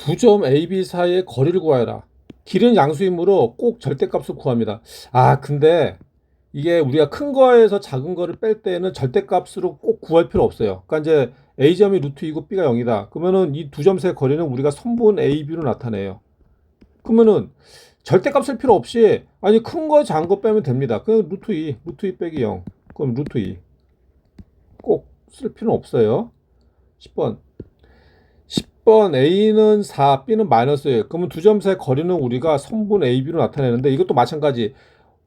두 점 A, B 사이의 거리를 구하여라. 길은 양수이므로 꼭 절대값을 구합니다. 근데 이게 우리가 큰 거에서 작은 거를 뺄 때는 절대값으로 꼭 구할 필요 없어요. 그러니까 이제 A점이 루트 2고 B가 0이다. 그러면은 이 두 점 사이의 거리는 우리가 선분 A, B로 나타내요. 그러면은 절대값 쓸 필요 없이 아니 큰 거 작은 거 빼면 됩니다. 그냥 루트 2 빼기 0. 그럼 루트 2. 꼭 쓸 필요는 없어요. 10번. 10번 A는 4, B는 마이너스 1. 그러면 두 점 사이 거리는 우리가 선분 A, B로 나타내는데 이것도 마찬가지.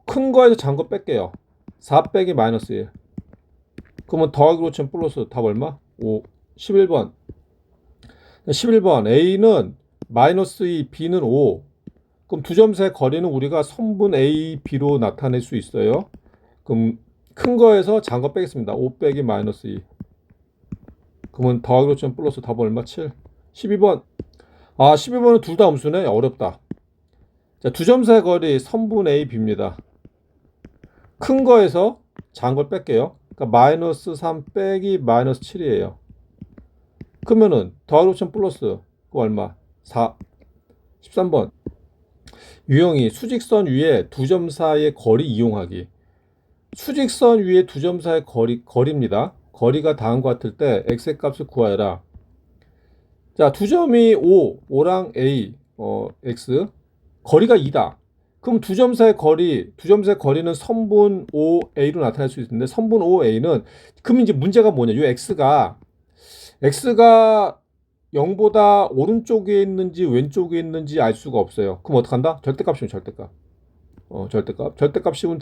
큰 거에서 작은 거 뺄게요. 4 빼기 마이너스 1. 그러면 더하기로 치면 플러스 답 얼마? 5. 11번. 11번 A는 마이너스 2, B는 5. 그럼 두 점 사이 거리는 우리가 선분 A, B로 나타낼 수 있어요. 그럼 큰 거에서 작은 거 빼겠습니다. 5 빼기 마이너스 2. 그러면 더하기로 치면 플러스 답 얼마? 7. 12번. 12번은 둘 다 음수네. 어렵다. 자, 두 점 사이 거리 선분 A, B입니다. 큰 거에서 작은 걸 뺄게요. 그러니까 마이너스 3 빼기 마이너스 7이에요. 그러면은 더하기로 치면 플러스 그거 얼마? 4. 13번. 유형이 수직선 위에 두 점 사이의 거리 이용하기. 수직선 위에 두 점 사이의 거리입니다. 거리가 다음과 같을 때 x의 값을 구하여라. 자, 두 점이 5랑 a, x. 거리가 2다. 그럼 두 점 사이의 거리는 선분 OA로 나타날 수 있는데 선분 OA는 그럼 이제 문제가 뭐냐? 이 x가 0보다 오른쪽에 있는지 왼쪽에 있는지 알 수가 없어요. 그럼 어떡한다? 절대값 씌우면 절대값. 절대값 씌운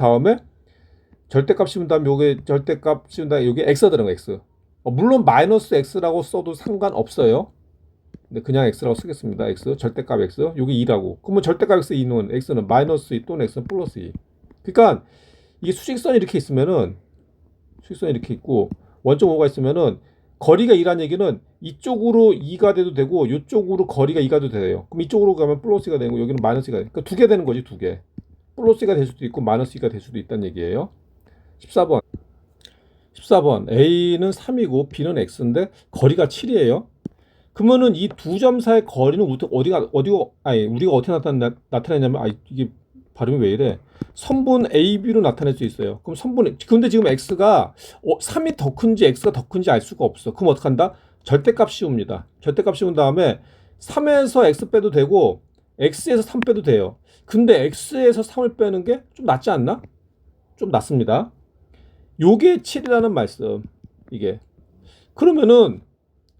다음에 요게 절대값 씌운 다음에 요게 x가 들어간 거 x. 물론 마이너스 x라고 써도 상관없어요. 근데 그냥 x라고 쓰겠습니다. x 절대값 x 요게 2라고. 그러면 절대값 x 2는 x는 마이너스 2 또는 x는 플러스 2. 그러니까 이게 수직선이 이렇게 있고 원점 5가 있으면은 거리가 2란 얘기는 이쪽으로 2가 돼도 되고 이쪽으로 거리가 2가 돼도 돼요. 그럼 이쪽으로 가면 플러스 2가 되고 여기는 마이너스 2가 돼. 그러니까 두 개 되는 거지, 두 개. 플러스 2가 될 수도 있고 마이너스 2가 될 수도 있다는 얘기예요. 14번. A는 3이고 B는 X인데 거리가 7이에요. 그러면은 이 두 점 사이의 거리는 우리가 어떻게 나타내냐면 이게 발음이 왜 이래? 선분 AB로 나타낼 수 있어요. 그럼 근데 지금 X가 3이 더 큰지 X가 더 큰지 알 수가 없어. 그럼 어떡한다? 절대값 씌웁니다. 절대값 씌운 다음에 3에서 X 빼도 되고 X에서 3 빼도 돼요. 근데 X에서 3을 빼는 게 좀 낫지 않나? 좀 낫습니다. 요게 7이라는 말씀. 이게. 그러면은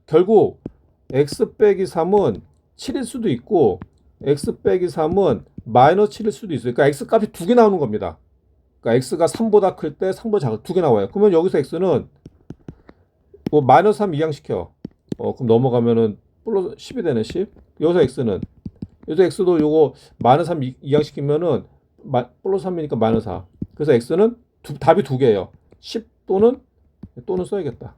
결국 x 빼기 3은 7일 수도 있고 x 빼기 3은 마이너스 7일 수도 있어요. 그러니까 x 값이 두 개 나오는 겁니다. 그러니까 x가 3보다 클 때 3보다 작을 때 두 개 나와요. 그러면 여기서 x는 뭐 마이너스 3 이항시켜. 그럼 넘어가면은 플러스 10이 되네. 10. 여기서 x도 요거 마이너스 3 이항시키면은 플러스 3이니까 마이너스 4. 그래서 x는 답이 두 개예요. 10 또는 써야겠다.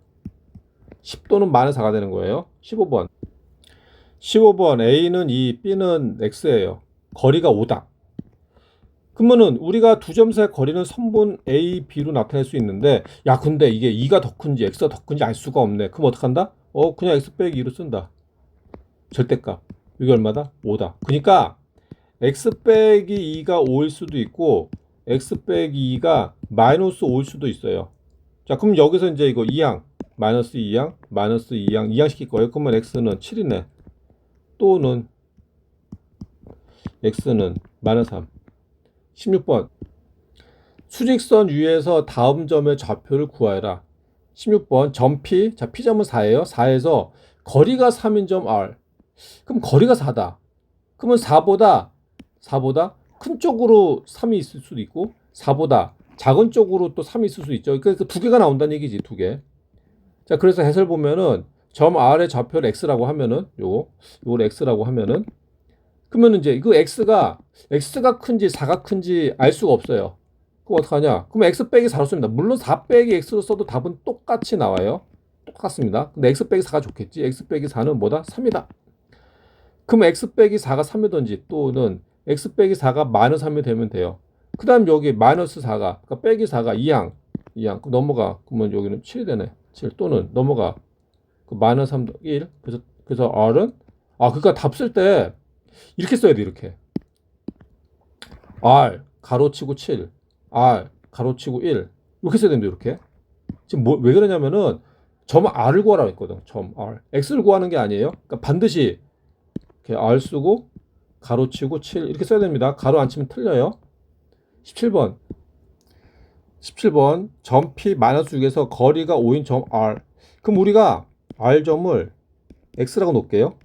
10 또는 마이너스 4가 되는 거예요. 15번. A는 2, B는 X예요. 거리가 5다. 그러면은 우리가 두 점 사이 거리는 선분 A, B로 나타낼 수 있는데 근데 이게 2가 더 큰지 X가 더 큰지 알 수가 없네. 그럼 어떡한다? 그냥 X 빼기 2로 쓴다. 절대값. 이게 얼마다? 5다. 그러니까 X 빼기 2가 5일 수도 있고 X 빼기 2가 마이너스 5일 수도 있어요. 자, 그럼 여기서 이제 이거 2항 마이너스 2항, 마이너스 2항, 2항 시킬 거예요. 그러면 x는 7이네. 또는 x는 마이너스 3. 16번. 수직선 위에서 다음 점의 좌표를 구하여라. 16번. 점 P. 자, P점은 4예요. 4에서 거리가 3인 점 R. 그럼 거리가 4다. 그러면 4보다 큰 쪽으로 3이 있을 수도 있고 4보다 작은 쪽으로 또 3이 있을 수 있죠. 그러니까 두 개가 나온다는 얘기지, 두 개. 자, 그래서 해설 보면은 점 R의 좌표를 X라고 하면은 요걸 X라고 하면은 그러면 이제 그 X가 큰지 4가 큰지 알 수가 없어요. 그럼 어떡하냐? 그럼 X 빼기 4로 씁니다. 물론 4 빼기 X로 써도 답은 똑같이 나와요. 똑같습니다. 근데 X 빼기 4가 좋겠지. X 빼기 4는 뭐다? 3이다. 그럼 X 빼기 4가 3이든지 또는 X 빼기 4가 마이너스 3이 되면 돼요. 그 다음 여기 마이너스 4가 그러니까 빼기 4가 2항 그럼 넘어가. 그러면 여기는 7이 되네. 7 또는 넘어가. 그 마이너스 3, 1. 그래서 R은 아, 그러니까 답 쓸 때 이렇게 써야 돼, 이렇게. R 가로치고 7, R 가로치고 1 이렇게 써야 됩니다. 이렇게. 지금 왜 그러냐면은 점 R을 구하라고 했거든. 점 R. X를 구하는 게 아니에요. 그러니까 반드시 이렇게 R 쓰고 가로치고 7 이렇게 써야 됩니다. 가로 안 치면 틀려요. 17번. 17번 점 P-6에서 거리가 5인 점 R. 그럼 우리가 R점을 X라고 놓을게요.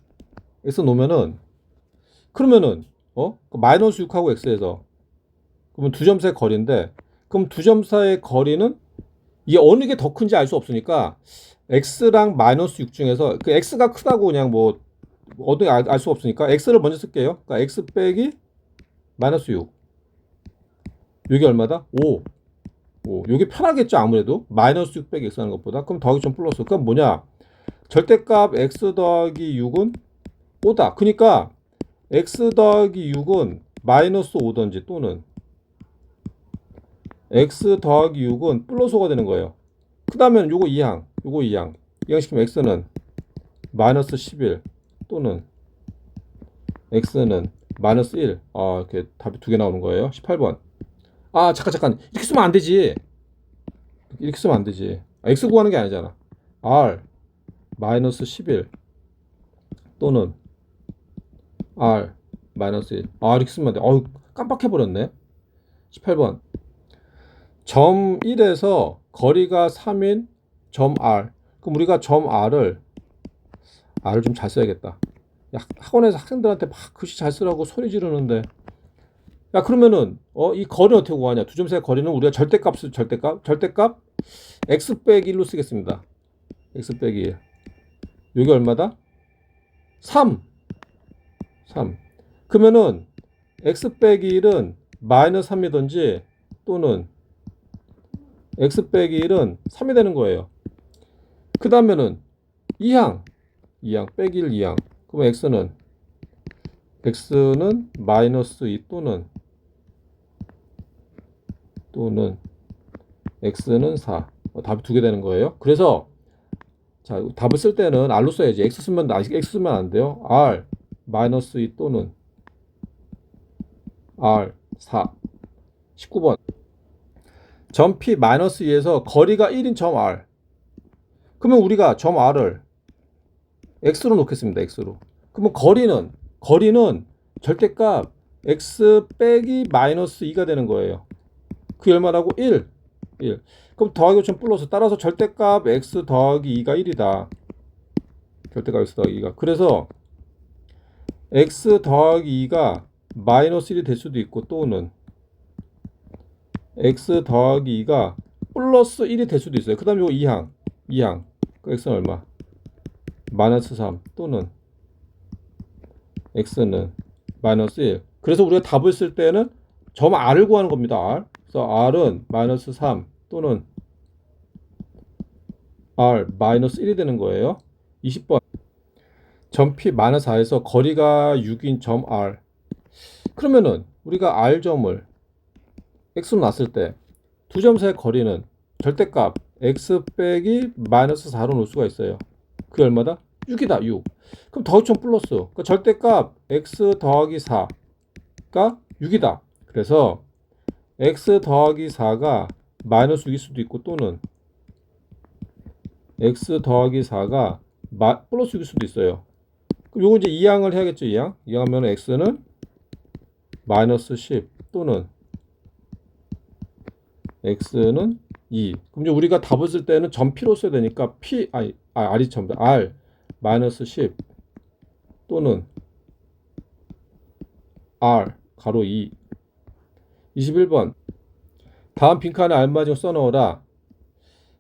X 놓으면은 그러면은 마이너스 6하고 X에서 그러면 두 점 사이 거리인데 그럼 두 점 사이의 거리는 이게 어느 게 더 큰지 알 수 없으니까 x랑 마이너스 6 중에서 그 x가 크다고 그냥 뭐 어떻게 알 수 없으니까 x를 먼저 쓸게요. 그러니까 x 빼기 마이너스 6. 이게 얼마다? 5. 5. 이게 편하겠죠, 아무래도. 마이너스 6 빼기 x 하는 것보다. 그럼 더하기 점 플러스. 그럼 뭐냐? 절대값 x 더하기 6은 5다. 그러니까 x 더하기 6은 마이너스 5던지 또는 x 더하기 6은 플러스 5가 되는 거예요. 그 다음에 요거 2항, 요거 2항. 이항시키면 x는 마이너스 11 또는 x는 마이너스 1. 아, 이렇게 답이 두 개 나오는 거예요. 18번. 아, 잠깐. 이렇게 쓰면 안 되지. 이렇게 쓰면 안 되지. x 구하는 게 아니잖아. r 마이너스 11 또는 r 마이너스 1. 아, 이렇게 쓰면 안 돼. 어우, 깜빡해버렸네. 18번. 점 1에서 거리가 3인 점 R. 그럼 우리가 점 R을 좀 잘 써야겠다. 야, 학원에서 학생들한테 막 글씨 잘 쓰라고 소리 지르는데 야, 그러면은 이 거리는 어떻게 구하냐? 두 점 사이 거리는 우리가 절대값 x 빼기 1로 쓰겠습니다. x 빼기 1. 여기 얼마다? 3. 그러면은 x 빼기 1은 마이너스 3이든지 또는 x 빼기 1은 3이 되는 거예요. 그 다음에는 2항 빼기 1 2항. 그러면 x는 마이너스 2 또는 x는 4. 답이 두 개 되는 거예요. 그래서 자, 답을 쓸 때는 r로 써야지. x 쓰면 안 돼요. r 마이너스 2 또는 r 4. 19번. 점 P-2에서 거리가 1인 점 R. 그러면 우리가 점 R을 X로 놓겠습니다. X로. 그러면 거리는 절대값 X 빼기 마이너스 2가 되는 거예요. 그 얼마라고? 1. 그럼 더하기 5점 플러스. 따라서 절대값 X 더하기 2가 1이다. 절대값 X 더하기 2가. 그래서 X 더하기 2가 마이너스 1이 될 수도 있고 또는 x 더하기 2가 플러스 1이 될 수도 있어요. 그 다음에 이거 2항. 그 x는 얼마? 마이너스 3 또는 x는 마이너스 1. 그래서 우리가 답을 쓸 때는 점 r을 구하는 겁니다. r. 그래서 r은 마이너스 3 또는 r 마이너스 1이 되는 거예요. 20번. 점 P 마이너스 4에서 거리가 6인 점 r. 그러면은 우리가 r점을 x로 놨을 때 두 점 사이 거리는 절대값 x 빼기 마이너스 4로 놓을 수가 있어요. 그게 얼마다? 6이다. 6. 그럼 더하기 플러스. 그러니까 절대값 x 더하기 4가 6이다. 그래서 x 더하기 4가 마이너스 6일 수도 있고 또는 x 더하기 4가 플러스 6일 수도 있어요. 그럼 요거 이제 2항을 해야겠죠. 2항. 2항 하면 x는 마이너스 10 또는 x는 2. 그럼 이제 우리가 답을 쓸 때는 점 P로 써야 되니까 R이 처음이다. R 마이너스 10 또는 R 가로 2. 21번. 다음 빈칸에 알맞은 써넣어라.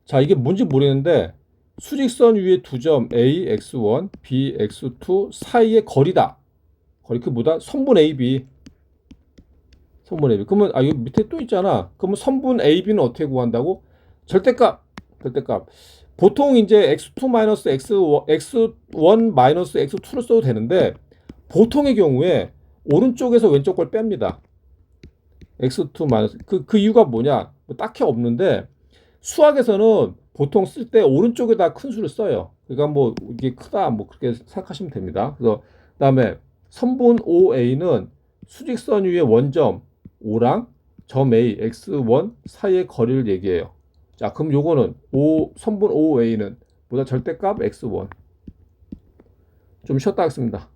자, 이게 뭔지 모르겠는데 수직선 위에 두 점 A, X1, B, X2 사이의 거리다. 거리 그 뭐다? 선분 AB. 그러면 여기 밑에 또 있잖아. 그러면 선분 AB는 어떻게 구한다고? 절대값. 보통 이제 x2 마이너스 x1 마이너스 x2를 써도 되는데 보통의 경우에 오른쪽에서 왼쪽 걸 뺍니다. x2 마이너스 그 이유가 뭐냐? 뭐 딱히 없는데 수학에서는 보통 쓸 때 오른쪽에다 큰 수를 써요. 그러니까 뭐 이게 크다 뭐 그렇게 생각하시면 됩니다. 그래서 그다음에 선분 OA는 수직선 위의 원점 O랑 점 A, X1 사이의 거리를 얘기해요. 자, 그럼 요거는 선분 OA는 보다 절대값 X1. 좀 쉬었다 하겠습니다.